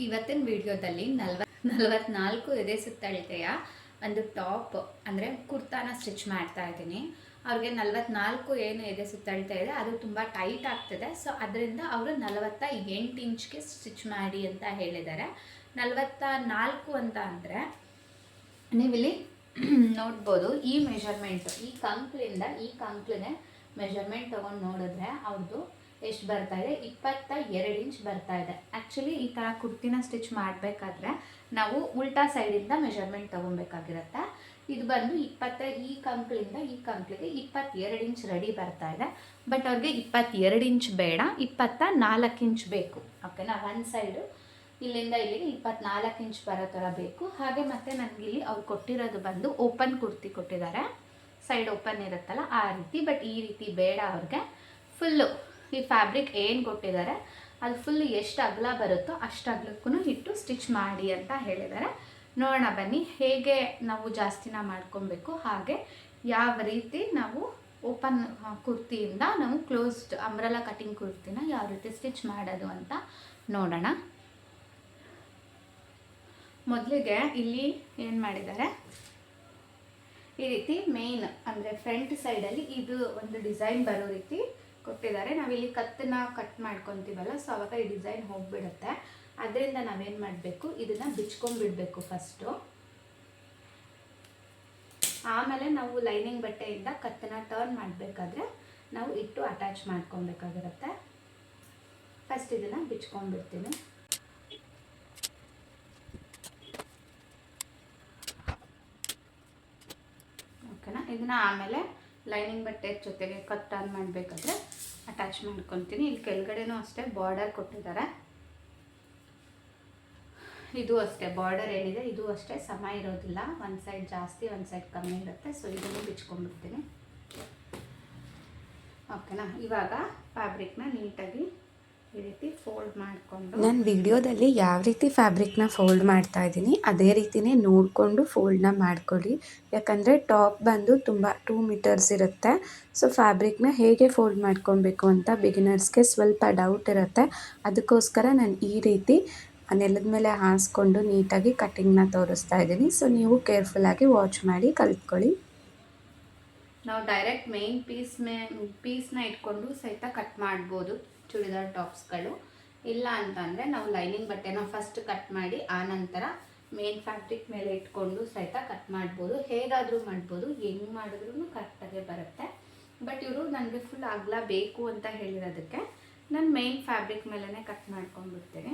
ಇವತ್ತಿನ ವಿಡಿಯೋದಲ್ಲಿ 44 ಎದೆ ಸುತ್ತಳತೆಯ ಒಂದು ಟಾಪ್ ಅಂದರೆ ಕುರ್ತಾನ ಸ್ಟಿಚ್ ಮಾಡ್ತಾ ಇದ್ದೀನಿ. ಅವ್ರಿಗೆ 44 ಏನು ಎದೆ ಸುತ್ತಳತೆ ಇದೆ ಅದು ತುಂಬ ಟೈಟ್ ಆಗ್ತಿದೆ. ಸೊ ಅದರಿಂದ ಅವರು 48 ಇಂಚ್ಗೆ ಸ್ಟಿಚ್ ಮಾಡಿ ಅಂತ ಹೇಳಿದ್ದಾರೆ. 44 ಅಂತ ಅಂದರೆ ನೀವಿಲ್ಲಿ ನೋಡ್ಬೋದು. ಈ ಮೆಷರ್ಮೆಂಟ್ ಈ ಕಂಕ್ಲಿನೇ ಮೆಷರ್ಮೆಂಟ್ ತೊಗೊಂಡು ನೋಡಿದ್ರೆ ಅವ್ರದ್ದು ಎಷ್ಟು ಬರ್ತಾ ಇದೆ, 22 ಇಂಚ್ ಬರ್ತಾ ಇದೆ. ಆ್ಯಕ್ಚುಲಿ ಈ ಥರ ಕುರ್ತಿನ ಸ್ಟಿಚ್ ಮಾಡಬೇಕಾದ್ರೆ ನಾವು ಉಲ್ಟಾ ಸೈಡಿಂದ ಮೆಷರ್ಮೆಂಟ್ ತೊಗೊಬೇಕಾಗಿರುತ್ತೆ. ಇದು ಬಂದು ಈ ಕಂಕ್ಲಿಂದ ಈ ಕಂಕ್ಲಿಗೆ 22 ಇಂಚ್ ರೆಡಿ ಬರ್ತಾ ಇದೆ. ಬಟ್ ಅವ್ರಿಗೆ 22 ಇಂಚ್ ಬೇಡ, 24 ಇಂಚ್ ಬೇಕು. ಓಕೆನಾ, ಒಂದು ಸೈಡು ಇಲ್ಲಿಂದ ಇಲ್ಲಿಗೆ 24 ಇಂಚ್ ಬರೋ ಥರ ಬೇಕು. ಹಾಗೆ ಮತ್ತು ನನಗಿಲ್ಲಿ ಅವ್ರು ಕೊಟ್ಟಿರೋದು ಬಂದು ಓಪನ್ ಕುರ್ತಿ ಕೊಟ್ಟಿದ್ದಾರೆ, ಸೈಡ್ ಓಪನ್ ಇರುತ್ತಲ್ಲ ಆ ರೀತಿ. ಬಟ್ ಈ ರೀತಿ ಬೇಡ ಅವ್ರಿಗೆ. ಫುಲ್ಲು ಈ ಫ್ಯಾಬ್ರಿಕ್ ಏನು ಕೊಟ್ಟಿದ್ದಾರೆ ಅದು ಫುಲ್ ಎಷ್ಟು ಅಗಲ ಬರುತ್ತೋ ಅಷ್ಟು ಅಗಲಕ್ಕೂ ಇಟ್ಟು ಸ್ಟಿಚ್ ಮಾಡಿ ಅಂತ ಹೇಳಿದ್ದಾರೆ. ನೋಡೋಣ ಬನ್ನಿ ಹೇಗೆ ನಾವು ಜಾಸ್ತಿನ ಮಾಡ್ಕೊಬೇಕು, ಹಾಗೆ ಯಾವ ರೀತಿ ನಾವು ಓಪನ್ ಕುರ್ತಿಯಿಂದ ನಾವು ಕ್ಲೋಸ್ಡ್ ಅಂಬ್ರೆಲಾ ಕಟಿಂಗ್ ಕುರ್ತಿನ ಯಾವ ರೀತಿ ಸ್ಟಿಚ್ ಮಾಡೋದು ಅಂತ ನೋಡೋಣ. ಮೊದಲಿಗೆ ಇಲ್ಲಿ ಏನು ಮಾಡಿದ್ದಾರೆ, ಈ ರೀತಿ ಮೇನ್ ಅಂದರೆ ಫ್ರಂಟ್ ಸೈಡಲ್ಲಿ ಇದು ಒಂದು ಡಿಸೈನ್ ಬರೋ ರೀತಿ ಕೊಟ್ಟಿದ್ದಾರೆ. ನಾವಿಲ್ಲಿ ಕತ್ತನ್ನ ಕಟ್ ಮಾಡ್ಕೊತೀವಲ್ಲ, ಸೊ ಅವಾಗ ಈ ಡಿಸೈನ್ ಹೋಗಿಬಿಡುತ್ತೆ. ಅದರಿಂದ ನಾವೇನು ಮಾಡಬೇಕು, ಇದನ್ನು ಬಿಚ್ಕೊಂಡ್ಬಿಡ್ಬೇಕು ಫಸ್ಟು. ಆಮೇಲೆ ನಾವು ಲೈನಿಂಗ್ ಬಟ್ಟೆಯಿಂದ ಕತ್ತನ್ನ ಟರ್ನ್ ಮಾಡಬೇಕಾದ್ರೆ ನಾವು ಇಟ್ಟು ಅಟ್ಯಾಚ್ ಮಾಡ್ಕೊಬೇಕಾಗಿರುತ್ತೆ. ಫಸ್ಟ್ ಇದನ್ನು ಬಿಚ್ಕೊಂಡ್ಬಿಡ್ತೀನಿ. ಓಕೆನಾ, ಇದನ್ನು ಆಮೇಲೆ ಲೈನಿಂಗ್ ಬಟ್ಟೆ ಜೊತೆಗೆ ಕಟ್ ಟರ್ನ್ ಮಾಡಬೇಕಾದ್ರೆ ಅಟ್ಯಾಚ್ ಮಾಡ್ಕೊತೀನಿ. ಇಲ್ಲಿ ಕೆಳಗಡೆನೂ ಅಷ್ಟೇ ಬಾರ್ಡರ್ ಕೊಟ್ಟಿದ್ದಾರೆ. ಇದು ಅಷ್ಟೇ ಬಾರ್ಡರ್ ಏನಿದೆ ಇದು ಅಷ್ಟೇ ಸಮ ಇರೋದಿಲ್ಲ, ಒಂದು ಸೈಡ್ ಜಾಸ್ತಿ ಒಂದು ಸೈಡ್ ಕಮ್ಮಿ ಇರುತ್ತೆ. ಸೊ ಇದನ್ನು ಬಿಚ್ಕೊಂಡ್ಬಿಡ್ತೀನಿ. ಓಕೆನಾ, ಇವಾಗ ಫ್ಯಾಬ್ರಿಕ್ನ ನೀಟಾಗಿ ಈ ರೀತಿ ಫೋಲ್ಡ್ ಮಾಡಿಕೊಂಡು, ನಾನು ವಿಡಿಯೋದಲ್ಲಿ ಯಾವ ರೀತಿ ಫ್ಯಾಬ್ರಿಕ್ನ ಫೋಲ್ಡ್ ಮಾಡ್ತಾ ಇದ್ದೀನಿ ಅದೇ ರೀತಿಯೇ ನೋಡಿಕೊಂಡು ಫೋಲ್ಡ್ನ ಮಾಡ್ಕೊಳ್ಳಿ. ಯಾಕಂದರೆ ಟಾಪ್ ಬಂದು ತುಂಬ 2 ಮೀಟರ್ಸ್ ಇರುತ್ತೆ. ಸೊ ಫ್ಯಾಬ್ರಿಕ್ನ ಹೇಗೆ ಫೋಲ್ಡ್ ಮಾಡ್ಕೊಬೇಕು ಅಂತ ಬಿಗಿನರ್ಸ್ಗೆ ಸ್ವಲ್ಪ ಡೌಟ್ ಇರುತ್ತೆ. ಅದಕ್ಕೋಸ್ಕರ ನಾನು ಈ ರೀತಿ ನೆಲದ ಮೇಲೆ ಹಾಸ್ಕೊಂಡು ನೀಟಾಗಿ ಕಟ್ಟಿಂಗ್ನ ತೋರಿಸ್ತಾ ಇದ್ದೀನಿ. ಸೊ ನೀವು ಕೇರ್ಫುಲ್ಲಾಗಿ ವಾಚ್ ಮಾಡಿ ಕಲ್ತ್ಕೊಳ್ಳಿ. ನಾವು ಡೈರೆಕ್ಟ್ ಮೇನ್ ಪೀಸ್ನ ಇಟ್ಕೊಂಡು ಸಹಿತ ಕಟ್ ಮಾಡ್ಬೋದು ಚೂಡಿದಾರ್ ಟಾಪ್ಸ್ಗಳು. ಇಲ್ಲ ಅಂತಂದರೆ ನಾವು ಲೈನಿಂಗ್ ಬಟ್ಟೆನ ಫಸ್ಟ್ ಕಟ್ ಮಾಡಿ ಆನಂತರ ಮೇನ್ ಫ್ಯಾಬ್ರಿಕ್ ಮೇಲೆ ಇಟ್ಕೊಂಡು ಸಹಿತ ಕಟ್ ಮಾಡ್ಬೋದು. ಹೇಗಾದರೂ ಮಾಡ್ಬೋದು, ಹೆಂಗೆ ಮಾಡಿದ್ರೂ ಕರೆಕ್ಟಾಗೆ ಬರುತ್ತೆ. ಬಟ್ ಇವರು ನನಗೆ ಫುಲ್ ಅಗಲ ಬೇಕು ಅಂತ ಹೇಳಿರೋದಕ್ಕೆ ನಾನು ಮೇನ್ ಫ್ಯಾಬ್ರಿಕ್ ಮೇಲೇ ಕಟ್ ಮಾಡ್ಕೊಂಡ್ಬಿಡ್ತೇನೆ.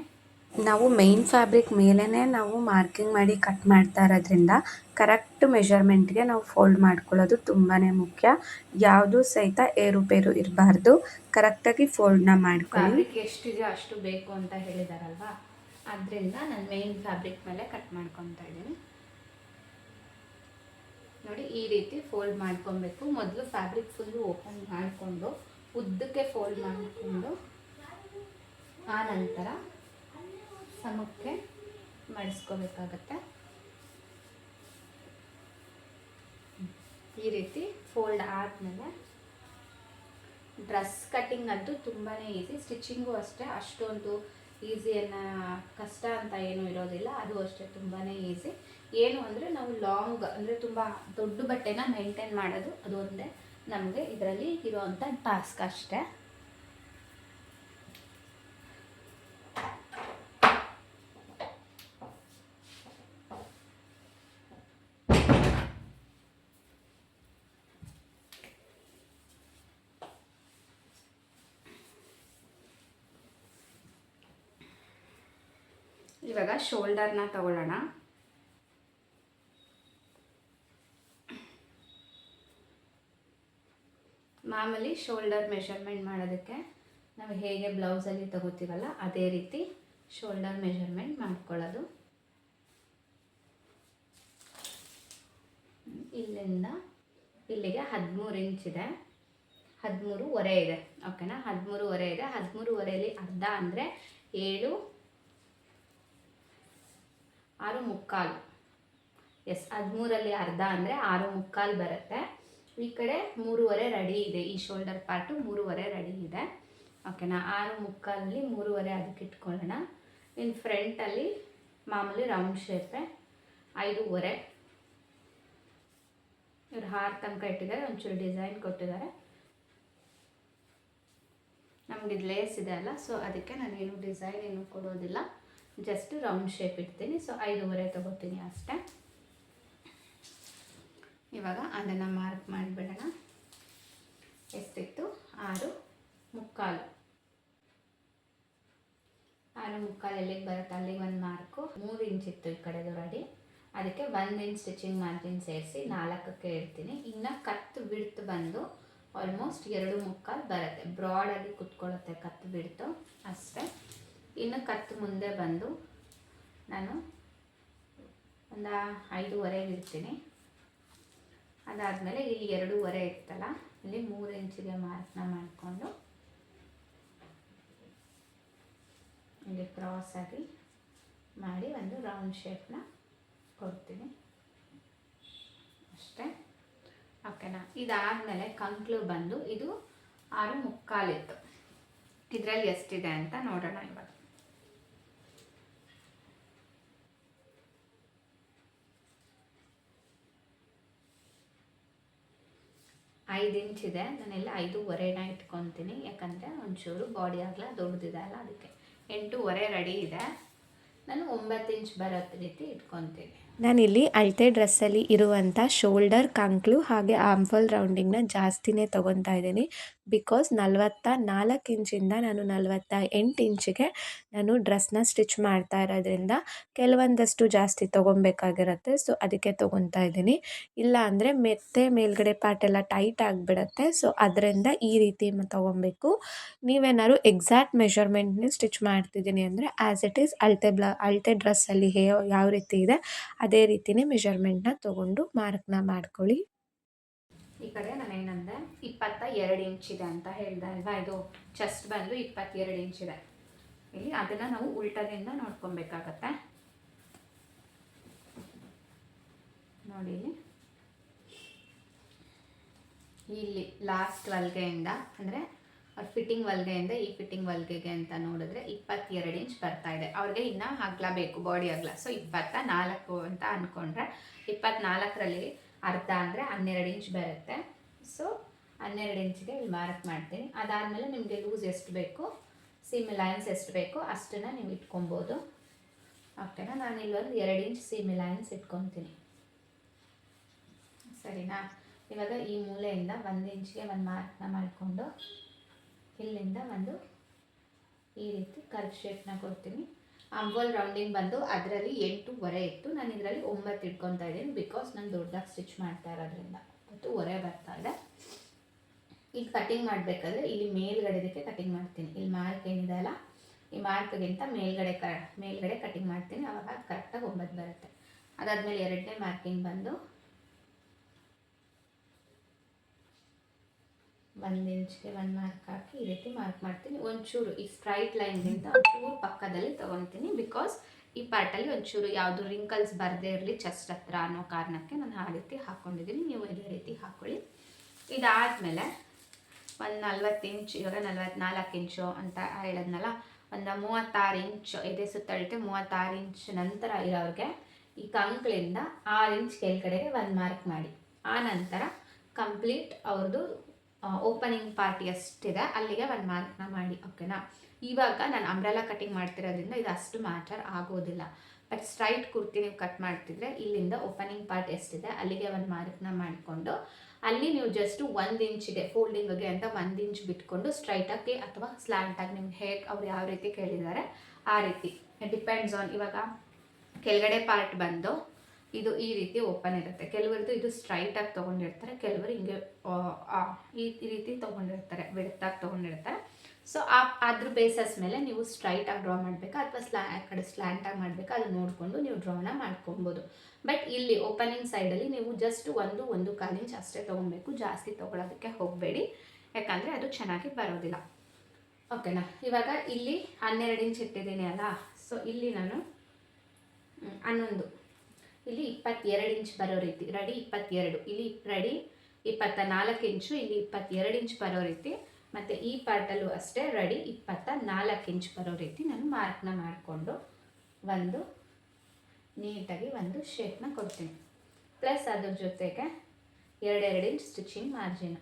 ನಾವು ಮೇನ್ ಫ್ಯಾಬ್ರಿಕ್ ಮೇಲೇ ನಾವು ಮಾರ್ಕಿಂಗ್ ಮಾಡಿ ಕಟ್ ಮಾಡ್ತಾ ಇರೋದ್ರಿಂದ ಕರೆಕ್ಟ್ ಮೆಷರ್ಮೆಂಟ್ಗೆ ನಾವು ಫೋಲ್ಡ್ ಮಾಡ್ಕೊಳ್ಳೋದು ತುಂಬಾ ಮುಖ್ಯ. ಯಾವುದೂ ಸಹಿತ ಏರುಪೇರು ಇರಬಾರ್ದು, ಕರೆಕ್ಟಾಗಿ ಫೋಲ್ಡ್ನ ಮಾಡ್ಕೊಳ್ಳಿ. ಫ್ಯಾಬ್ರಿಕ್ ಎಷ್ಟಿದೆಯೋ ಅಷ್ಟು ಬೇಕು ಅಂತ ಹೇಳಿದಾರಲ್ವಾ, ಅದರಿಂದ ನಾನು ಮೇನ್ ಫ್ಯಾಬ್ರಿಕ್ ಮೇಲೆ ಕಟ್ ಮಾಡ್ಕೊತಾ ಇದ್ದೀನಿ. ನೋಡಿ ಈ ರೀತಿ ಫೋಲ್ಡ್ ಮಾಡ್ಕೊಬೇಕು. ಮೊದಲು ಫ್ಯಾಬ್ರಿಕ್ ಫುಲ್ಲು ಓಪನ್ ಮಾಡಿಕೊಂಡು ಉದ್ದಕ್ಕೆ ಫೋಲ್ಡ್ ಮಾಡಿಕೊಂಡು ಆನಂತರ ಸಮಕ್ಕೆ ಮಡಿಸ್ಕೋಬೇಕಾಗತ್ತೆ. ಈ ರೀತಿ ಫೋಲ್ಡ್ ಆದಮೇಲೆ ಡ್ರೆಸ್ ಕಟ್ಟಿಂಗ್ ಅಂತೂ ತುಂಬಾ ಈಸಿ, ಸ್ಟಿಚಿಂಗು ಅಷ್ಟೇ ಅಷ್ಟೊಂದು ಈಸಿಯನ್ನು ಕಷ್ಟ ಅಂತ ಏನೂ ಇರೋದಿಲ್ಲ. ಅದು ಅಷ್ಟೇ ತುಂಬಾ ಈಸಿ. ಏನು ಅಂದರೆ ನಾವು ಲಾಂಗ್ ಅಂದರೆ ತುಂಬ ದೊಡ್ಡ ಬಟ್ಟೆನ ಮೇಂಟೈನ್ ಮಾಡೋದು ಅದೊಂದೇ ನಮಗೆ ಇದರಲ್ಲಿ ಇರೋವಂಥ ಟಾಸ್ಕ್ ಅಷ್ಟೇ. ಇವಾಗ ಶೋಲ್ಡರ್ನ ತಗೊಳ್ಳೋಣ. ಮಾಮೂಲಿ ಶೋಲ್ಡರ್ ಮೆಷರ್ಮೆಂಟ್ ಮಾಡೋದಕ್ಕೆ ನಾವು ಹೇಗೆ ಬ್ಲೌಸಲ್ಲಿ ತಗೋತೀವಲ್ಲ ಅದೇ ರೀತಿ ಶೋಲ್ಡರ್ ಮೆಷರ್ಮೆಂಟ್ ಮಾಡ್ಕೊಳ್ಳೋದು. ಇಲ್ಲಿಂದ ಇಲ್ಲಿಗೆ 13 ಇಂಚ್ ಇದೆ, 13.5 ಇದೆ. ಓಕೆನಾ, 13.5 ಇದೆ. 13.5ಲಿ ಅರ್ಧ ಅಂದರೆ 7 6.75. ಎಸ್, 13ರಲ್ಲಿ ಅರ್ಧ ಅಂದರೆ 6.75 ಬರುತ್ತೆ. ಈ ಕಡೆ 3.5 ರೆಡಿ ಇದೆ. ಈ ಶೋಲ್ಡರ್ ಪಾರ್ಟು 3.5 ರೆಡಿ ಇದೆ. ಓಕೆನಾ, 6.75ಲಿ 3.5 ಅದಕ್ಕೆ ಇಟ್ಕೊಳ್ಳೋಣ. ಇನ್ನು ಫ್ರಂಟಲ್ಲಿ ಮಾಮೂಲಿ ರೌಂಡ್ ಶೇಪೆ 5.5. ಇವ್ರು ಹಾರ ತನಕ ಇಟ್ಟಿದ್ದಾರೆ, ಒಂಚೂರು ಡಿಸೈನ್ ಕೊಟ್ಟಿದ್ದಾರೆ. ನಮ್ಗೆ ಇದು ಲೇಸ್ ಇದೆ ಅಲ್ಲ, ಸೊ ಅದಕ್ಕೆ ನಾನೇನು ಡಿಸೈನ್ ಏನು ಕೊಡೋದಿಲ್ಲ, ಜಸ್ಟ್ ರೌಂಡ್ ಶೇಪ್ ಇಡ್ತೀನಿ. ಸೊ 5.5 ತೊಗೋತೀನಿ ಅಷ್ಟೇ. ಇವಾಗ ಅದನ್ನು ಮಾರ್ಕ್ ಮಾಡಿಬಿಡೋಣ. ಎಷ್ಟಿತ್ತು? 6.75. 6.75 ಎಲ್ಲಿಗೆ ಬರುತ್ತೆ ಅಲ್ಲಿಗೆ ಒಂದು ಮಾರ್ಕು. 3 ಇಂಚ್ ಇತ್ತು ಈ ಕಡೆದು ರೆಡಿ, ಅದಕ್ಕೆ 1 ಇಂಚ್ ಸ್ಟಿಚಿಂಗ್ ಮಾರ್ಜಿನ್ ಸೇರಿಸಿ 4ಕ್ಕೆ ಇಡ್ತೀನಿ. ಇನ್ನು ಕತ್ತು ಬಿಡ್ತು ಬಂದು ಆಲ್ಮೋಸ್ಟ್ 2.75 ಬರುತ್ತೆ. ಬ್ರಾಡಾಗಿ ಕುತ್ಕೊಳ್ಳುತ್ತೆ ಕತ್ತು ಬಿಡ್ತು ಅಷ್ಟೇ. ಇನ್ನು ಕತ್ತು ಮುಂದೆ ಬಂದು ನಾನು ಒಂದು 5.25 ಇಡ್ತೀನಿ. ಅದಾದಮೇಲೆ ಇಲ್ಲಿ 2.25 ಇತ್ತಲ್ಲ, ಇಲ್ಲಿ 3 ಇಂಚಿಗೆ ಮಾರ್ಕ್ನ ಮಾಡಿಕೊಂಡು ಇಲ್ಲಿ ಕ್ರಾಸ್ ಆಗಿ ಮಾಡಿ ಒಂದು ರೌಂಡ್ ಶೇಪ್ನ ಕೊಡ್ತೀನಿ ಅಷ್ಟೇ. ಓಕೆನಾ? ಇದಾದಮೇಲೆ ಕಂಕ್ಳು ಬಂದು ಇದು 6.75 ಇತ್ತು. ಇದರಲ್ಲಿ ಎಷ್ಟಿದೆ ಅಂತ ನೋಡೋಣ ಇವಾಗ. 5 ಇಂಚ್ ಇದೆ, ನಾನೆಲ್ಲ 5.25 ಇಟ್ಕೊತೀನಿ. ಯಾಕಂದರೆ ಒಂಚೂರು ಬಾಡಿ ಆಗಲ ದೊಡ್ಡದಿದೆ ಅಲ್ಲ, ಅದಕ್ಕೆ 8.25 ರೆಡಿ ಇದೆ. ನಾನು 9 ಇಂಚ್ ಬರೋ ರೀತಿ ಇಟ್ಕೊತೀನಿ. ನಾನಿಲ್ಲಿ ಅಳತೆ ಡ್ರೆಸ್ಸಲ್ಲಿ ಇರುವಂಥ ಶೋಲ್ಡರ್, ಕಂಕ್ಳು ಹಾಗೆ ಆರ್ಮ್ಫಾಲ್ ರೌಂಡಿಂಗ್ನ ಜಾಸ್ತಿನೇ ತೊಗೊತಾ ಇದ್ದೀನಿ. ಬಿಕಾಸ್ 44 ಇಂಚಿಂದ ನಾನು 48 ಇಂಚಿಗೆ ನಾನು ಡ್ರೆಸ್ನ ಸ್ಟಿಚ್ ಮಾಡ್ತಾ ಇರೋದ್ರಿಂದ ಕೆಲವೊಂದಷ್ಟು ಜಾಸ್ತಿ ತೊಗೊಬೇಕಾಗಿರುತ್ತೆ. ಸೊ ಅದಕ್ಕೆ ತೊಗೊತಾ ಇದ್ದೀನಿ. ಇಲ್ಲ ಅಂದರೆ ಮೆತ್ತೆ ಮೇಲ್ಗಡೆ ಪಾರ್ಟೆಲ್ಲ ಟೈಟ್ ಆಗಿಬಿಡುತ್ತೆ. ಸೊ ಅದರಿಂದ ಈ ರೀತಿ ತೊಗೊಬೇಕು. ನೀವೇನಾದ್ರು ಎಕ್ಸಾಕ್ಟ್ ಮೆಷರ್ಮೆಂಟ್ನೇ ಸ್ಟಿಚ್ ಮಾಡ್ತಿದ್ದೀನಿ ಅಂದರೆ ಆ್ಯಸ್ ಇಟ್ ಈಸ್ ಅಳತೆ ಡ್ರೆಸ್ಸಲ್ಲಿ ಯಾವ ರೀತಿ ಇದೆ ಅದೇ ರೀತಿಯೇ ಮೆಷರ್ಮೆಂಟ್ನ ತೊಗೊಂಡು ಮಾರ್ಕ್ನ ಮಾಡ್ಕೊಳ್ಳಿ. ಈ ಕಡೆ ನಾನೇನಂದೆ 22 ಇಂಚಿದೆ ಅಂತ ಹೇಳ್ದೆ ಅಲ್ವಾ. ಇದು ಚೆಸ್ಟ್ ಬಂದು 22 ಇಂಚಿದೆ. ಇಲ್ಲಿ ಅದನ್ನು ನಾವು ಉಲ್ಟದಿಂದ ನೋಡ್ಕೊಬೇಕಾಗತ್ತೆ. ನೋಡಿ ಇಲ್ಲಿ ಲಾಸ್ಟ್ ಹೊಲಿಗೆಯಿಂದ ಅಂದರೆ ಫಿಟ್ಟಿಂಗ್ ಹೊಲಿಗೆಯಿಂದ ಈ ಫಿಟ್ಟಿಂಗ್ ಹೊಲಿಗೆಗೆ ಅಂತ ನೋಡಿದ್ರೆ 22 ಇಂಚ್ ಬರ್ತಾ ಇದೆ. ಅವ್ರಿಗೆ ಇನ್ನೂ ಅಗಲ ಬೇಕು, ಬಾಡಿ ಅಗಲ. ಸೊ 24 ಅಂತ ಅಂದ್ಕೊಂಡ್ರೆ 24ರಲ್ಲಿ ಅರ್ಧ ಅಂದರೆ 12 ಇಂಚ್ ಬರುತ್ತೆ. ಸೊ 12 ಇಂಚಿಗೆ ಇಲ್ಲಿ ಮಾರ್ಕ್ ಮಾಡ್ತೀನಿ. ಅದಾದಮೇಲೆ ನಿಮಗೆ ಲೂಸ್ ಎಷ್ಟು ಬೇಕು, ಸೀಮ್ ಲೈನ್ಸ್ ಎಷ್ಟು ಬೇಕೋ ಅಷ್ಟನ್ನು ನೀವು ಇಟ್ಕೊಬೋದು. ಓಕೆನಾ? ನಾನು ಇಲ್ಲೊಂದು 2 ಇಂಚ್ ಸೀಮ್ ಲೈನ್ಸ್ ಇಟ್ಕೊತೀನಿ. ಸರಿನಾ? ಇವಾಗ ಈ ಮೂಲೆಯಿಂದ 1 ಇಂಚ್ಗೆ ಒಂದು ಮಾರ್ಕ್ನ ಮಾಡಿಕೊಂಡು ಇಲ್ಲಿಂದ ಒಂದು ಈ ರೀತಿ ಕರ್ವ್ ಶೇಪ್ನ ಕೊಡ್ತೀನಿ. ಆರ್ಮ್ಹೋಲ್ ರೌಂಡಿಂಗ್ ಬಂದು ಅದರಲ್ಲಿ 8.25 ಇತ್ತು, ನಾನು ಇದರಲ್ಲಿ 9 ಇಟ್ಕೊತಾ ಇದ್ದೀನಿ. ಬಿಕಾಸ್ ನಾನು ದೊಡ್ಡದಾಗಿ ಸ್ಟಿಚ್ ಮಾಡ್ತಾ ಇರೋದ್ರಿಂದ 9.25 ಬರ್ತಾ ಇದೆ. ಈಗ ಕಟಿಂಗ್ ಮಾಡಬೇಕಾದ್ರೆ ಇಲ್ಲಿ ಮೇಲ್ಗಡೆದಕ್ಕೆ ಕಟಿಂಗ್ ಮಾಡ್ತೀನಿ. ಇಲ್ಲಿ ಮಾರ್ಕ್ ಏನಿದೆ ಅಲ್ಲ, ಈ ಮಾರ್ಕ್ಗಿಂತ ಮೇಲ್ಗಡೆ ಕಟಿಂಗ್ ಮಾಡ್ತೀನಿ. ಆವಾಗ ಕರೆಕ್ಟಾಗಿ 9 ಬರುತ್ತೆ. ಅದಾದಮೇಲೆ ಎರಡನೇ ಮಾರ್ಕಿಂಗ್ ಬಂದು 1 ಇಂಚ್ಗೆ ಒಂದು ಮಾರ್ಕ್ ಹಾಕಿ ಈ ರೀತಿ ಮಾರ್ಕ್ ಮಾಡ್ತೀನಿ. ಒಂಚೂರು ಈ ಸ್ಟ್ರೈಟ್ ಲೈನ್ಗಿಂತ ಒಂಚೂರು ಪಕ್ಕದಲ್ಲಿ ತೊಗೊತೀನಿ. ಬಿಕಾಸ್ ಈ ಪಾರ್ಟಲ್ಲಿ ಒಂಚೂರು ಯಾವುದು ರಿಂಕಲ್ಸ್ ಬರದೇ ಇರಲಿ ಚೆಸ್ಟ್ ಹತ್ರ ಅನ್ನೋ ಕಾರಣಕ್ಕೆ ನಾನು ಆ ರೀತಿ ಹಾಕ್ಕೊಂಡಿದ್ದೀನಿ. ನೀವು ಇದೇ ರೀತಿ ಹಾಕ್ಕೊಳ್ಳಿ. ಇದಾದಮೇಲೆ ಒಂದು 40 ಇಂಚ್, ಇವಾಗ 44 ಇಂಚು ಅಂತ ಹೇಳಿದ್ನಲ್ಲ, ಒಂದು 36 ಇಂಚ್ ಎದೆ ಸುತ್ತಳತೆ 36 ಇಂಚ್ ನಂತರ ಇರೋರಿಗೆ ಈ ಕಂಕ್ಳಿಂದ 6 ಇಂಚ್ ಕೆಳಗಡೆಗೆ ಒಂದು ಮಾರ್ಕ್ ಮಾಡಿ. ಆ ನಂತರ ಕಂಪ್ಲೀಟ್ ಅವ್ರದ್ದು ಓಪನಿಂಗ್ ಪಾರ್ಟ್ ಎಷ್ಟಿದೆ ಅಲ್ಲಿಗೆ ಒಂದು ಮಾರ್ಕ್ನ ಮಾಡಿ. ಓಕೆನಾ? ಇವಾಗ ನಾನು ಅಂಬ್ರೆಲಾ ಕಟಿಂಗ್ ಮಾಡ್ತಿರೋದ್ರಿಂದ ಇದು ಅಷ್ಟು ಮ್ಯಾಟರ್ ಆಗೋದಿಲ್ಲ. ಬಟ್ ಸ್ಟ್ರೈಟ್ ಕುರ್ತಿ ನೀವು ಕಟ್ ಮಾಡ್ತಿದ್ರೆ ಇಲ್ಲಿಂದ ಓಪನಿಂಗ್ ಪಾರ್ಟ್ ಎಷ್ಟಿದೆ ಅಲ್ಲಿಗೆ ಒಂದು ಮಾರ್ಕ್ನ ಮಾಡಿಕೊಂಡು ಅಲ್ಲಿ ನೀವು ಜಸ್ಟ್ 1 ಇಂಚಿಗೆ ಫೋಲ್ಡಿಂಗ್ಗೆ ಅಂತ 1 ಇಂಚ್ ಬಿಟ್ಕೊಂಡು ಸ್ಟ್ರೈಟಾಗಿ ಅಥವಾ ಸ್ಲ್ಯಾಂಟಾಗಿ ನಿಮ್ಗೆ ಹೇಗೆ ಅವ್ರು ಯಾವ ರೀತಿ ಕೇಳಿದ್ದಾರೆ ಆ ರೀತಿ ಡಿಪೆಂಡ್ಸ್ ಆನ್. ಇವಾಗ ಕೆಳಗಡೆ ಪಾರ್ಟ್ ಬಂದು ಇದು ಈ ರೀತಿ ಓಪನ್ ಇರುತ್ತೆ. ಕೆಲವರದ್ದು ಇದು ಸ್ಟ್ರೈಟಾಗಿ ತೊಗೊಂಡಿರ್ತಾರೆ, ಕೆಲವರು ಹಿಂಗೆ ಈ ರೀತಿ ತೊಗೊಂಡಿರ್ತಾರೆ, ಬೆಡ್ತಾಗಿ ತೊಗೊಂಡಿರ್ತಾರೆ. ಸೊ ಅದ್ರ ಬೇಸಸ್ ಮೇಲೆ ನೀವು ಸ್ಟ್ರೈಟಾಗಿ ಡ್ರಾ ಮಾಡಬೇಕಾ ಅಥವಾ ಆ ಕಡೆ ಸ್ಲ್ಯಾಂಟಾಗಿ ಮಾಡಬೇಕಾ ಅದು ನೋಡಿಕೊಂಡು ನೀವು ಡ್ರಾನ ಮಾಡ್ಕೊಬೋದು. ಬಟ್ ಇಲ್ಲಿ ಓಪನಿಂಗ್ ಸೈಡಲ್ಲಿ ನೀವು ಜಸ್ಟ್ 1.25 ಇಂಚ್ ಅಷ್ಟೇ ತೊಗೊಬೇಕು, ಜಾಸ್ತಿ ತೊಗೊಳೋದಕ್ಕೆ ಹೋಗಬೇಡಿ, ಯಾಕಂದರೆ ಅದು ಚೆನ್ನಾಗಿ ಬರೋದಿಲ್ಲ. ಓಕೆನಾ? ಇವಾಗ ಇಲ್ಲಿ 12 ಇಂಚ್ ಇಟ್ಟಿದ್ದೀನಿ ಅಲ್ಲ, ಸೊ ಇಲ್ಲಿ ನಾನು 11, ಇಲ್ಲಿ 22 ಇಂಚ್ ಬರೋ ರೀತಿ ರೆಡಿ 22, ಇಲ್ಲಿ ರೆಡಿ 24 ಇಂಚು, ಇಲ್ಲಿ 22 ಇಂಚ್ ಬರೋ ರೀತಿ ಮತ್ತು ಈ ಪಾರ್ಟಲ್ಲೂ ಅಷ್ಟೇ ರೆಡಿ 24 ಇಂಚ್ ಬರೋ ರೀತಿ ನಾನು ಮಾರ್ಕ್ನ ಮಾಡಿಕೊಂಡು ಒಂದು ನೀಟಾಗಿ ಒಂದು ಶೇಪ್ನ ಕೊಡ್ತೀನಿ. ಪ್ಲಸ್ ಅದ್ರ ಜೊತೆಗೆ 2 ಇಂಚ್ ಸ್ಟಿಚಿಂಗ್ ಮಾರ್ಜಿನ್.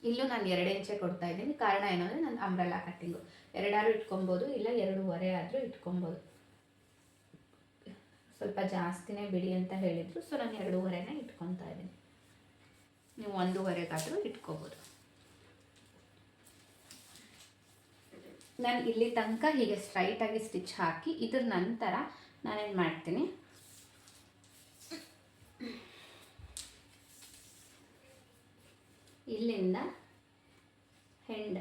ಇಲ್ಲೂ ನಾನು 2 ಇಂಚೇ ಕೊಡ್ತಾ ಇದ್ದೀನಿ. ಕಾರಣ ಏನು ಅಂದರೆ ನಾನು ಅಂಬ್ರೆಲಾ ಕಟ್ಟಿಂಗು 2 ಇಟ್ಕೊಬೋದು, ಇಲ್ಲ 2.5 ಆದರೂ ಇಟ್ಕೊಬೋದು. ಸ್ವಲ್ಪ ಜಾಸ್ತಿನೇ ಬಿಡಿ ಅಂತ ಹೇಳಿದರು, ಸೊ ನಾನು 2.5ನೇ ಇಟ್ಕೊತಾ ಇದ್ದೀನಿ. ನೀವು 1.5ಗಾದರೂ ಇಟ್ಕೋಬೋದು. ನಾನು ಇಲ್ಲಿ ತನಕ ಹೀಗೆ ಸ್ಟ್ರೈಟಾಗಿ ಸ್ಟಿಚ್ ಹಾಕಿ ಇದ್ರ ನಂತರ ನಾನೇನು ಮಾಡ್ತೀನಿ, ಇಲ್ಲಿಂದ ಹೆಂಡ್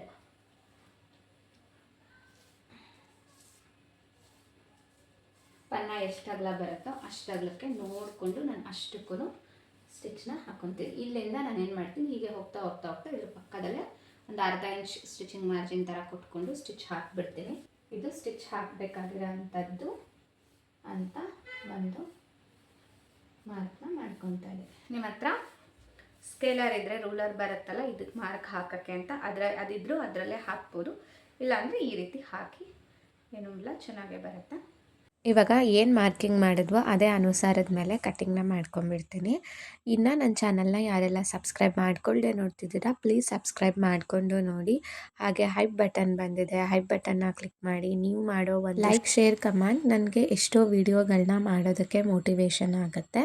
ಪನ್ನ ಎಷ್ಟು ಅಗಲ ಬರುತ್ತೋ ಅಷ್ಟು ಅಗಲಕ್ಕೆ ನೋಡಿಕೊಂಡು ನಾನು ಅಷ್ಟಕ್ಕೂ ಸ್ಟಿಚ್ನ ಹಾಕೊತೀನಿ. ಇಲ್ಲಿಂದ ನಾನು ಏನು ಮಾಡ್ತೀನಿ, ಹೀಗೆ ಹೋಗ್ತಾ ಹೋಗ್ತಾ ಹೋಗ್ತಾ ಇದ್ರ ಪಕ್ಕದಲ್ಲೇ ಒಂದು ಅರ್ಧ ಇಂಚ್ ಸ್ಟಿಚಿಂಗ್ ಮಾರ್ಜಿನ್ ಥರ ಕೊಟ್ಕೊಂಡು ಸ್ಟಿಚ್ ಹಾಕಿಬಿಡ್ತೀನಿ. ಇದು ಸ್ಟಿಚ್ ಹಾಕಬೇಕಾಗಿರೋ ಅಂಥದ್ದು ಅಂತ ಒಂದು ಮಾರ್ಕ್ನ ಮಾಡ್ಕೊತಾ ಇದ್ದೀನಿ. ನಿಮ್ಮ ಹತ್ರ ಸ್ಕೇಲರ್ ಇದ್ದರೆ, ರೂಲರ್ ಬರುತ್ತಲ್ಲ ಇದಕ್ಕೆ ಮಾರ್ಕ್ ಹಾಕೋಕ್ಕೆ ಅಂತ, ಅದಿದ್ರೂ ಅದರಲ್ಲೇ ಹಾಕ್ಬೋದು. ಇಲ್ಲಾಂದರೆ ಈ ರೀತಿ ಹಾಕಿ ಏನೂ ಇಲ್ಲ, ಚೆನ್ನಾಗೇ ಬರುತ್ತೆ. ಇವಾಗ ಏನು ಮಾರ್ಕಿಂಗ್ ಮಾಡಿದ್ವೋ ಅದೇ ಅನುಸಾರದ ಮೇಲೆ ಕಟ್ಟಿಂಗ್ನ ಮಾಡ್ಕೊಂಬಿಡ್ತೀನಿ. ಇನ್ನು ನನ್ನ ಚಾನಲ್ನ ಯಾರೆಲ್ಲ ಸಬ್ಸ್ಕ್ರೈಬ್ ಮಾಡ್ಕೊಳ್ಳದೆ ನೋಡ್ತಿದ್ದೀರಾ ಪ್ಲೀಸ್ ಸಬ್ಸ್ಕ್ರೈಬ್ ಮಾಡಿಕೊಂಡು ನೋಡಿ. ಹಾಗೆ ಹೈಪ್ ಬಟನ್ ಬಂದಿದೆ, ಹೈಪ್ ಬಟನ್ನ ಕ್ಲಿಕ್ ಮಾಡಿ. ನೀವು ಮಾಡೋ ಒಂದು ಲೈಕ್, ಶೇರ್, ಕಮೆಂಟ್ ನನಗೆ ಎಷ್ಟೋ ವೀಡಿಯೋಗಳನ್ನ ಮಾಡೋದಕ್ಕೆ ಮೋಟಿವೇಶನ್ ಆಗುತ್ತೆ.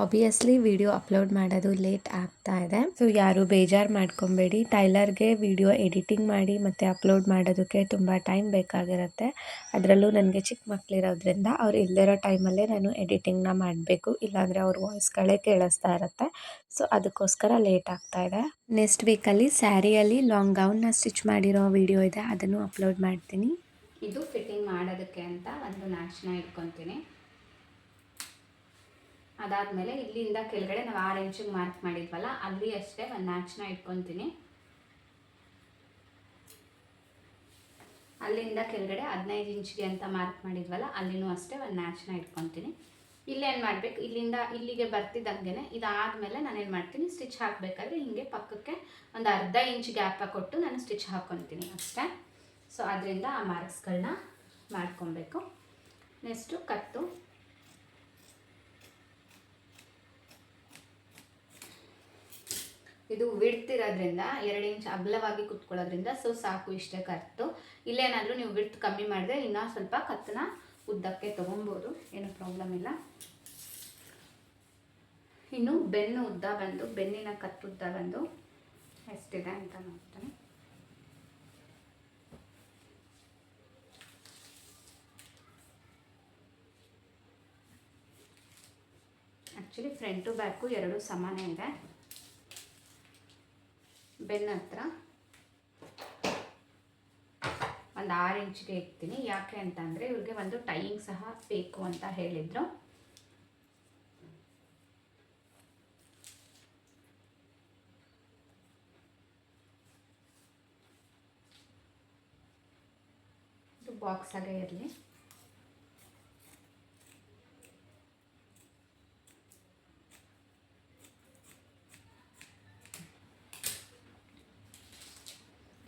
ಆಬ್ವಿಯಸ್ಲಿ ವಿಡಿಯೋ ಅಪ್ಲೋಡ್ ಮಾಡೋದು ಲೇಟ್ ಆಗ್ತಾ ಇದೆ, ಸೊ ಯಾರು ಬೇಜಾರು ಮಾಡ್ಕೊಬೇಡಿ. ಟೈಲರ್ಗೆ ವಿಡಿಯೋ ಎಡಿಟಿಂಗ್ ಮಾಡಿ ಮತ್ತು ಅಪ್ಲೋಡ್ ಮಾಡೋದಕ್ಕೆ ತುಂಬ ಟೈಮ್ ಬೇಕಾಗಿರುತ್ತೆ. ಅದರಲ್ಲೂ ನನಗೆ ಚಿಕ್ಕ ಮಕ್ಕಳಿರೋದ್ರಿಂದ ಅವ್ರು ಇಲ್ಲದಿರೋ ಟೈಮಲ್ಲೇ ನಾನು ಎಡಿಟಿಂಗ್ನ ಮಾಡಬೇಕು, ಇಲ್ಲಾಂದರೆ ಅವ್ರ ವಾಯ್ಸ್ಗಳೇ ಕೇಳಿಸ್ತಾ ಇರುತ್ತೆ. ಸೊ ಅದಕ್ಕೋಸ್ಕರ ಲೇಟ್ ಆಗ್ತಾ ಇದೆ. ನೆಕ್ಸ್ಟ್ ವೀಕಲ್ಲಿ ಸ್ಯಾರಿಯಲ್ಲಿ ಲಾಂಗ್ ಗೌನ್ನ ಸ್ಟಿಚ್ ಮಾಡಿರೋ ವಿಡಿಯೋ ಇದೆ, ಅದನ್ನು ಅಪ್ಲೋಡ್ ಮಾಡ್ತೀನಿ. ಇದು ಫಿಟ್ಟಿಂಗ್ ಮಾಡೋದಕ್ಕೆ ಅಂತ ಒಂದು ನ್ಯಾಚ್ನ ಇಟ್ಕೊತೀನಿ. ಅದಾದಮೇಲೆ ಇಲ್ಲಿಂದ ಕೆಳಗಡೆ ನಾವು 6 ಇಂಚಿಗೆ ಮಾರ್ಕ್ ಮಾಡಿದ್ವಲ್ಲ ಅಲ್ಲಿ ಅಷ್ಟೇ ಒಂದು ನ್ಯಾಚ್ನ ಇಟ್ಕೊತೀನಿ. ಅಲ್ಲಿಂದ ಕೆಳಗಡೆ 15 ಇಂಚಿಗೆ ಅಂತ ಮಾರ್ಕ್ ಮಾಡಿದ್ವಲ್ಲ ಅಲ್ಲಿನೂ ಅಷ್ಟೇ ಒಂದು ನ್ಯಾಚ್ನ ಇಟ್ಕೊತೀನಿ. ಇಲ್ಲೇನು ಮಾಡಬೇಕು, ಇಲ್ಲಿಂದ ಇಲ್ಲಿಗೆ ಬರ್ತಿದ್ದಂಗೆ ಇದಾದಮೇಲೆ ನಾನೇನು ಮಾಡ್ತೀನಿ, ಸ್ಟಿಚ್ ಹಾಕಬೇಕಾದ್ರೆ ಹಿಂಗೆ ಪಕ್ಕಕ್ಕೆ ಒಂದು ಅರ್ಧ ಇಂಚ್ ಗ್ಯಾಪ ಕೊಟ್ಟು ನಾನು ಸ್ಟಿಚ್ ಹಾಕ್ಕೊತೀನಿ ಅಷ್ಟೇ. ಸೊ ಅದರಿಂದ ಆ ಮಾರ್ಕ್ಸ್ಗಳನ್ನ ಮಾಡ್ಕೊಬೇಕು. ನೆಕ್ಸ್ಟು ಕತ್ತು. ಇದು ವಿಡ್ತಿರೋದ್ರಿಂದ 2 ಇಂಚ್ ಅಗಲವಾಗಿ ಕುತ್ಕೊಳ್ಳೋದ್ರಿಂದ ಸೊ ಸಾಕು, ಇಷ್ಟೇ ಕತ್ತು. ಇಲ್ಲೇನಾದರೂ ನೀವು ವಿಡ್ತ್ ಕಮ್ಮಿ ಮಾಡಿದ್ರೆ ಇನ್ನೂ ಸ್ವಲ್ಪ ಕತ್ತನ್ನ ಉದ್ದಕ್ಕೆ ತೊಗೊಬೋದು, ಏನು ಪ್ರಾಬ್ಲಮ್ ಇಲ್ಲ. ಇನ್ನು ಬೆನ್ನು ಉದ್ದ ಬಂದು, ಬೆನ್ನಿನ ಕತ್ತುದ್ದ ಬಂದು ಎಷ್ಟಿದೆ ಅಂತ ನೋಡ್ತೀನಿ. ಆ್ಯಕ್ಚುಲಿ ಫ್ರಂಟು ಬ್ಯಾಕು ಎರಡೂ ಸಮಾನ ಇದೆ. ಬೆನ್ನ ಹತ್ರ ಒಂದು 6 ಇಂಚಿಗೆ ಇಡ್ತೀನಿ. ಯಾಕೆ ಅಂತಂದರೆ ಇವ್ರಿಗೆ ಒಂದು ಟೈಯಿಂಗ್ ಸಹ ಬೇಕು ಅಂತ ಹೇಳಿದರು. ಇದು ಬಾಕ್ಸ್ ಆಗೇ ಇರಲಿ.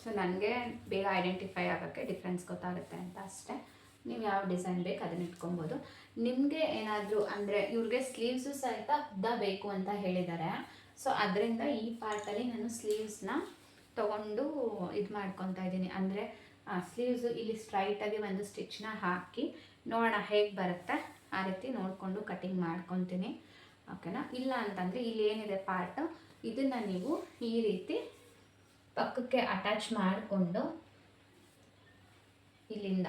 ಸೊ ನನಗೆ ಬೇಗ ಐಡೆಂಟಿಫೈ ಆಗೋಕ್ಕೆ ಡಿಫ್ರೆನ್ಸ್ ಗೊತ್ತಾಗುತ್ತೆ ಅಂತ ಅಷ್ಟೇ. ನೀವು ಯಾವ ಡಿಸೈನ್ ಬೇಕು ಅದನ್ನ ಇಟ್ಕೊಬೋದು. ನಿಮಗೆ ಏನಾದರೂ ಅಂದರೆ ಇವ್ರಿಗೆ ಸ್ಲೀವ್ಸು ಸಹಿತ ಉದ್ದ ಬೇಕು ಅಂತ ಹೇಳಿದ್ದಾರೆ. ಸೊ ಅದರಿಂದ ಈ ಪಾರ್ಟಲ್ಲಿ ನಾನು ಸ್ಲೀವ್ಸ್ನ ತೊಗೊಂಡು ಇದು ಮಾಡ್ಕೊತಾ ಇದ್ದೀನಿ. ಅಂದರೆ ಸ್ಲೀವ್ಸು ಇಲ್ಲಿ ಸ್ಟ್ರೈಟಾಗಿ ಒಂದು ಸ್ಟಿಚ್ನ ಹಾಕಿ ನೋಡೋಣ ಹೇಗೆ ಬರುತ್ತೆ, ಆ ರೀತಿ ನೋಡಿಕೊಂಡು ಕಟಿಂಗ್ ಮಾಡ್ಕೊತೀನಿ. ಓಕೆನಾ? ಇಲ್ಲ ಅಂತಂದರೆ ಇಲ್ಲಿ ಏನಿದೆ ಪಾರ್ಟು, ಇದನ್ನು ನೀವು ಈ ರೀತಿ ಪಕ್ಕಕ್ಕೆ ಅಟ್ಯಾಚ್ ಮಾಡಿಕೊಂಡು ಇಲ್ಲಿಂದ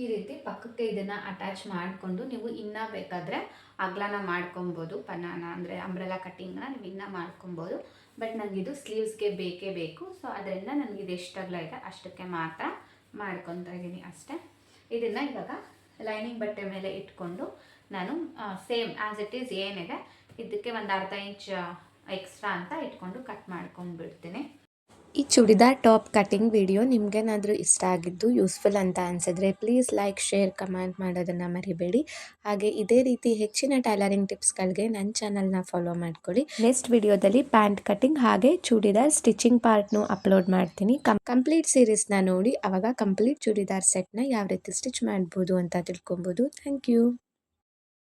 ಈ ರೀತಿ ಪಕ್ಕಕ್ಕೆ ಇದನ್ನು ಅಟ್ಯಾಚ್ ಮಾಡಿಕೊಂಡು ನೀವು ಇನ್ನೂ ಬೇಕಾದರೆ ಅಗಲನ ಮಾಡ್ಕೊಬೋದು. ಪನ್ನಾನ ಅಂದರೆ ಅಂಬ್ರೆಲಾ ಕಟ್ಟಿಂಗ್ನ ನೀವು ಇನ್ನೂ ಮಾಡ್ಕೊಬೋದು. ಬಟ್ ನನಗಿದು ಸ್ಲೀವ್ಸ್ಗೆ ಬೇಕೇ ಬೇಕು. ಸೊ ಅದರಿಂದ ನನಗಿದು ಎಷ್ಟು ಅಗಲ ಇದೆ ಅಷ್ಟಕ್ಕೆ ಮಾತ್ರ ಮಾಡ್ಕೊತಾ ಇದ್ದೀನಿ ಅಷ್ಟೇ. ಇದನ್ನು ಇವಾಗ ಲೈನಿಂಗ್ ಬಟ್ಟೆ ಮೇಲೆ ಇಟ್ಕೊಂಡು ನಾನು ಸೇಮ್ ಆ್ಯಸ್ ಇಟ್ ಈಸ್ ಏನಿದೆ ಇದಕ್ಕೆ ಒಂದು ಅರ್ಧ ಇಂಚ್ ಎಕ್ಸ್ಟ್ರಾ ಅಂತ ಇಟ್ಕೊಂಡು ಕಟ್ ಮಾಡ್ಕೊಂಡು ಬಿಡ್ತೀನಿ. ಈ ಚೂಡಿದಾರ್ ಟಾಪ್ ಕಟಿಂಗ್ ವಿಡಿಯೋ ನಿಮ್ಗೇನಾದರೂ ಇಷ್ಟ ಆಗಿದ್ದು ಯೂಸ್ಫುಲ್ ಅಂತ ಅನಿಸಿದ್ರೆ ಪ್ಲೀಸ್ ಲೈಕ್ ಶೇರ್ ಕಮೆಂಟ್ ಮಾಡೋದನ್ನು ಮರಿಬೇಡಿ. ಹಾಗೆ ಇದೇ ರೀತಿ ಹೆಚ್ಚಿನ ಟೈಲರಿಂಗ್ ಟಿಪ್ಸ್ಗಳಿಗೆ ನನ್ನ ಚಾನಲ್ನ ಫಾಲೋ ಮಾಡ್ಕೊಳ್ಳಿ. ನೆಕ್ಸ್ಟ್ ವಿಡಿಯೋದಲ್ಲಿ ಪ್ಯಾಂಟ್ ಕಟಿಂಗ್ ಹಾಗೆ ಚೂಡಿದಾರ್ ಸ್ಟಿಚಿಂಗ್ ಪಾರ್ಟ್ನು ಅಪ್ಲೋಡ್ ಮಾಡ್ತೀನಿ. ಕಂಪ್ಲೀಟ್ ಸೀರೀಸ್ನ ನೋಡಿ ಆವಾಗ ಕಂಪ್ಲೀಟ್ ಚೂಡಿದಾರ್ ಸೆಟ್ನ ಯಾವ ರೀತಿ ಸ್ಟಿಚ್ ಮಾಡ್ಬೋದು ಅಂತ ತಿಳ್ಕೊಬೋದು. Thank you.